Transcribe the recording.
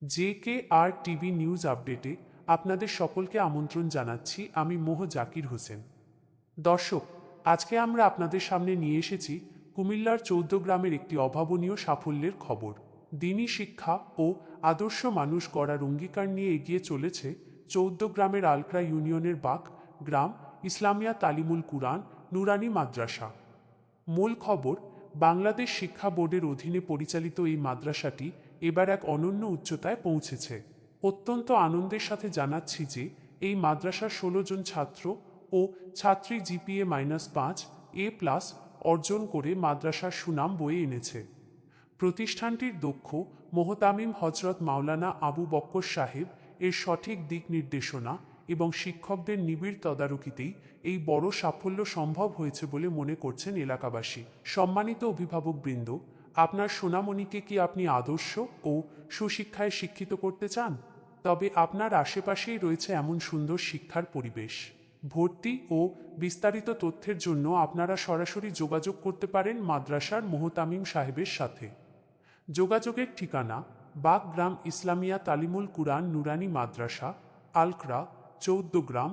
JKR TV news আপডেটে আপনাদের সকলকে আমন্ত্রণ জানাচ্ছি। আমি মোহ জাকির হোসেন। দর্শক, আজকে আমরা আপনাদের সামনে নিয়ে এসেছি কুমিল্লার চৌদ্দগ্রামের একটি অভাবনীয় সাফল্যের খবর। দিনী শিক্ষা ও আদর্শ মানুষ গড়ার অঙ্গীকার নিয়ে এগিয়ে চলেছে চৌদ্দগ্রামের আলক্রা ইউনিয়নের বাক গ্রাম ইসলামিয়া তালিমুল কুরআন নুরানি মাদ্রাসা। মূল খবর, বাংলাদেশ শিক্ষা বোর্ডের অধীনে পরিচালিত এই মাদ্রাসাটি এবার এক অনন্য উচ্চতায় পৌঁছেছে। অত্যন্ত আনন্দের সাথে জানাচ্ছি যে এই মাদ্রাসার ১৬ জন ছাত্র ও ছাত্রী জিপিএ -5 অর্জন করে মাদ্রাসার সুনাম বয়ে এনেছে। প্রতিষ্ঠানটির দক্ষ মোহতামিম হজরত মাওলানা আবু বক্কর সাহেব এর সঠিক দিক নির্দেশনা এবং শিক্ষকদের নিবিড় তদারকিতেই এই বড় সাফল্য সম্ভব হয়েছে বলে মনে করছেন এলাকাবাসী। সম্মানিত অভিভাবকবৃন্দ, আপনার সোনামণিকে কি আপনি আদর্শ ও সুশিক্ষায় শিক্ষিত করতে চান? তবে আপনার আশেপাশেই রয়েছে এমন সুন্দর শিক্ষার পরিবেশ। ভর্তি ও বিস্তারিত তথ্যের জন্য আপনারা সরাসরি যোগাযোগ করতে পারেন মাদ্রাসার মোহতামিম সাহেবের সাথে। যোগাযোগের ঠিকানা: বাক গ্রাম ইসলামিয়া তালিমুল কুরআন নুরানি মাদ্রাসা, আলক্রা, চৌদ্দগ্রাম,